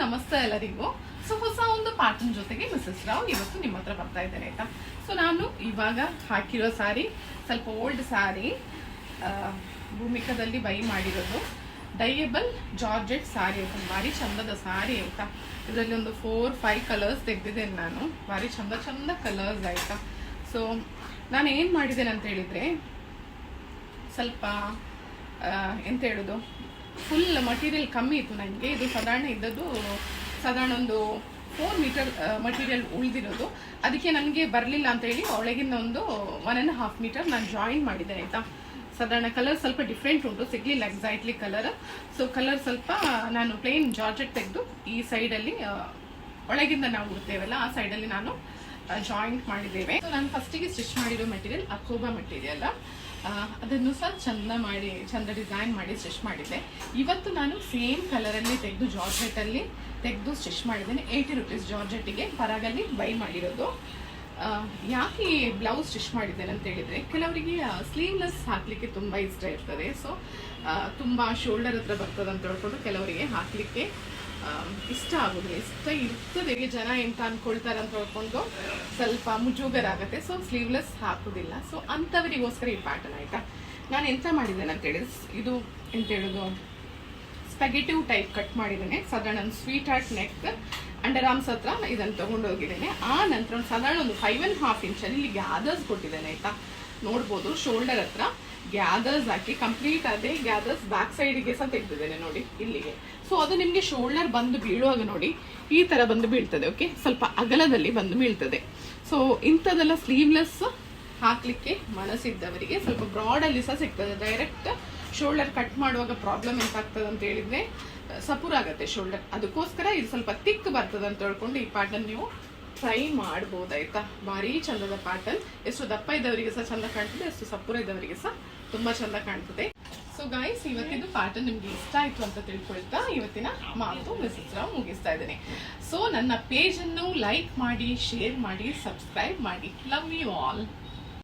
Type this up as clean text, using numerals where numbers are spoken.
ನಮಸ್ತೆ ಎಲ್ಲರಿಗೂ. ಸೊ ಹೊಸ ಒಂದು ಪ್ಯಾಟರ್ನ್ ಜೊತೆಗೆ ಮಿಸಸ್ ರಾವ್ ಇವತ್ತು ನಿಮ್ಮ ಹತ್ರ ಬರ್ತಾ ಇದ್ದೇನೆ ಆಯ್ತಾ. ಸೊ ನಾನು ಇವಾಗ ಹಾಕಿರೋ ಸಾರಿ ಸ್ವಲ್ಪ ಓಲ್ಡ್ ಸಾರಿ, ಭೂಮಿಕಾದಲ್ಲಿ ಬೈ ಮಾಡಿರೋದು ಡೈಯಬಲ್ ಜಾರ್ಜೆಟ್ ಸಾರಿ ಆಯ್ತಾ. ಭಾರಿ ಚಂದದ ಸಾರಿ ಆಯ್ತಾ. ಇದರಲ್ಲಿ ಒಂದು 4-5 ಕಲರ್ಸ್ ತೆಗೆದಿದ್ದೇನೆ ನಾನು. ಭಾರಿ ಚಂದ ಕಲರ್ಸ್ ಆಯ್ತಾ. ಸೊ ನಾನು ಏನು ಮಾಡಿದ್ದೇನೆ ಅಂತ ಹೇಳಿದರೆ, ಸ್ವಲ್ಪ ಎಂತ ಹೇಳೋದು, ಫುಲ್ ಮಟೀರಿಯಲ್ ಕಮ್ಮಿ ಇತ್ತು ನನಗೆ. ಇದು ಸಾಧಾರಣ ಒಂದು 4 ಮೀಟರ್ ಮಟೀರಿಯಲ್ ಉಳಿದಿರೋದು. ಅದಕ್ಕೆ ನನಗೆ ಬರಲಿಲ್ಲ ಅಂತ ಹೇಳಿ ಒಳಗಿಂದ ಒಂದು 1.5 ಮೀಟರ್ ನಾನು ಜಾಯಿನ್ ಮಾಡಿದ್ದೇನೆ ಆಯಿತಾ. ಸಾಧಾರಣ ಕಲರ್ ಸ್ವಲ್ಪ ಡಿಫ್ರೆಂಟ್ ಉಂಟು, ಸಿಗಲಿಲ್ಲ ಎಕ್ಸಾಕ್ಟ್ಲಿ ಕಲರ್. ಸೊ ಕಲರ್ ಸ್ವಲ್ಪ ನಾನು ಪ್ಲೇನ್ ಜಾರ್ಜೆಟ್ ತೆಗೆದು ಈ ಸೈಡಲ್ಲಿ ಒಳಗಿಂದ ನಾವು ಉಡ್ತೇವಲ್ಲ ಆ ಸೈಡಲ್ಲಿ ನಾನು ಜಾಯಿಂಟ್ ಮಾಡಿದ್ದೇವೆ. ಸೊ ನಾನು ಫಸ್ಟಿಗೆ ಸ್ಟಿಚ್ ಮಾಡಿರೋ ಮೆಟೀರಿಯಲ್ ಅಕೋಬಾ ಮೆಟೀರಿಯಲ್, ಅದನ್ನು ಸಹ ಚಂದ ಡಿಸೈನ್ ಮಾಡಿ ಸ್ಟಿಚ್ ಮಾಡಿದ್ದೆ. ಇವತ್ತು ನಾನು ಸೇಮ್ ಕಲರಲ್ಲಿ ತೆಗೆದು ಜಾರ್ಜೆಟಲ್ಲಿ ತೆಗೆದು ಸ್ಟಿಚ್ ಮಾಡಿದ್ದೇನೆ. 80 ರೂಪೀಸ್ ಜಾರ್ಜೆಟ್ಟಿಗೆ ಪರಾಗಲ್ಲಿ ಬೈ ಮಾಡಿರೋದು. ಯಾಕೆ ಈ ಬ್ಲೌಸ್ ಸ್ಟಿಚ್ ಮಾಡಿದ್ದೇನೆ ಅಂತ ಹೇಳಿದರೆ, ಕೆಲವರಿಗೆ ಸ್ಲೀವ್ಲೆಸ್ ಹಾಕಲಿಕ್ಕೆ ತುಂಬ ಇಷ್ಟ ಇರ್ತದೆ. ಸೊ ತುಂಬ ಶೋಲ್ಡರ್ ಹತ್ರ ಬರ್ತದೆ ಅಂತ ಹೇಳ್ಕೊಂಡು ಕೆಲವರಿಗೆ ಹಾಕಲಿಕ್ಕೆ ಇಷ್ಟ ಆಗೋದಿಲ್ಲ. ಇಷ್ಟ ಇರ್ತದೆ, ಜನ ಎಂತ ಅಂದ್ಕೊಳ್ತಾರೆ ಅಂತ ಹೇಳ್ಕೊಂಡು ಸ್ವಲ್ಪ ಮುಜುಗರ ಆಗುತ್ತೆ. ಸೊ ಸ್ಲೀವ್ಲೆಸ್ ಹಾಕೋದಿಲ್ಲ. ಸೊ ಅಂಥವರಿಗೋಸ್ಕರ ಈ ಪ್ಯಾಟರ್ನ್ ಆಯಿತಾ. ನಾನು ಎಂತ ಮಾಡಿದ್ದೇನೆ ಅಂತ ಹೇಳಿದ್ರೆ, ಇದು ಎಂತ ಹೇಳೋದು, ಸ್ಪೆಗೆಟಿವ್ ಟೈಪ್ ಕಟ್ ಮಾಡಿದ್ದೇನೆ. ಸಾಧಾರಣ ಒಂದು sweet heart neck, under arms ಹತ್ರ ಇದನ್ನು ತೊಗೊಂಡೋಗಿದ್ದೇನೆ. ಆ ನಂತರ ಒಂದು ಸಾಧಾರಣ ಒಂದು 5.5 ಇಂಚಲ್ಲಿ ಇಲ್ಲಿ ಗ್ಯಾದರ್ಸ್ ಕೊಟ್ಟಿದ್ದೇನೆ ಆಯಿತಾ. ನೋಡ್ಬೋದು ಶೋಲ್ಡರ್ ಹತ್ರ ಗ್ಯಾದರ್ಸ್ ಹಾಕಿ ಕಂಪ್ಲೀಟ್ ಅದೇ ಗ್ಯಾದರ್ಸ್ ಬ್ಯಾಕ್ ಸೈಡಿಗೆ ಸಹ ತೆಗೆದಿದ್ದೇನೆ ನೋಡಿ ಇಲ್ಲಿಗೆ. ಸೊ ಅದು ನಿಮಗೆ ಶೋಲ್ಡರ್ ಬಂದು ಬೀಳುವಾಗ ನೋಡಿ ಈ ಥರ ಬಂದು ಬೀಳ್ತದೆ. ಓಕೆ, ಸ್ವಲ್ಪ ಅಗಲದಲ್ಲಿ ಬಂದು ಬೀಳ್ತದೆ. ಸೊ ಇಂಥದ್ದೆಲ್ಲ ಸ್ಲೀವ್ಲೆಸ್ ಹಾಕಲಿಕ್ಕೆ ಮನಸ್ಸಿದ್ದವರಿಗೆ ಸ್ವಲ್ಪ ಬ್ರಾಡಲ್ಲಿ ಸಹ ಸಿಗ್ತದೆ. ಡೈರೆಕ್ಟ್ ಶೋಲ್ಡರ್ ಕಟ್ ಮಾಡುವಾಗ ಪ್ರಾಬ್ಲಮ್ ಎಂತಾಗ್ತದೆ ಅಂತ ಹೇಳಿದರೆ ಸಪೂರಾಗತ್ತೆ ಶೋಲ್ಡರ್. ಅದಕ್ಕೋಸ್ಕರ ಇದು ಸ್ವಲ್ಪ ತಿಕ್ ಬರ್ತದೆ ಅಂತ ಹೇಳ್ಕೊಂಡು ಈ ಪ್ಯಾಟರ್ನ್ ನೀವು ಟ್ರೈ ಮಾಡ್ಬೋದಾಯ್ತಾ. ಭಾರಿ ಚಂದದ ಪ್ಯಾಟರ್ನ್. ಎಷ್ಟು ದಪ್ಪ ಇದ್ದವರಿಗೆ ಸಹ ಚಂದ ಕಾಣ್ತದೆ, ಎಷ್ಟು ಸಪೂರ ಇದ್ದವರಿಗೆ ಸಹ ತುಂಬ ಚಂದ ಕಾಣ್ತದೆ. ಸೊ ಗೈಸ್, ಇವತ್ತಿದ್ದು ಪ್ಯಾಟರ್ನ್ ನಿಮ್ಗೆ ಇಷ್ಟ ಆಯ್ತು ಅಂತ ತಿಳ್ಕೊಳ್ತಾ ಇವತ್ತಿನ ಮಾತು ಮಿಸಸ್ ರಾವ್ ಮುಗಿಸ್ತಾ ಇದ್ದೇನೆ. ಸೊ ನನ್ನ ಪೇಜನ್ನು ಲೈಕ್ ಮಾಡಿ, ಶೇರ್ ಮಾಡಿ, ಸಬ್ಸ್ಕ್ರೈಬ್ ಮಾಡಿ. Love you all.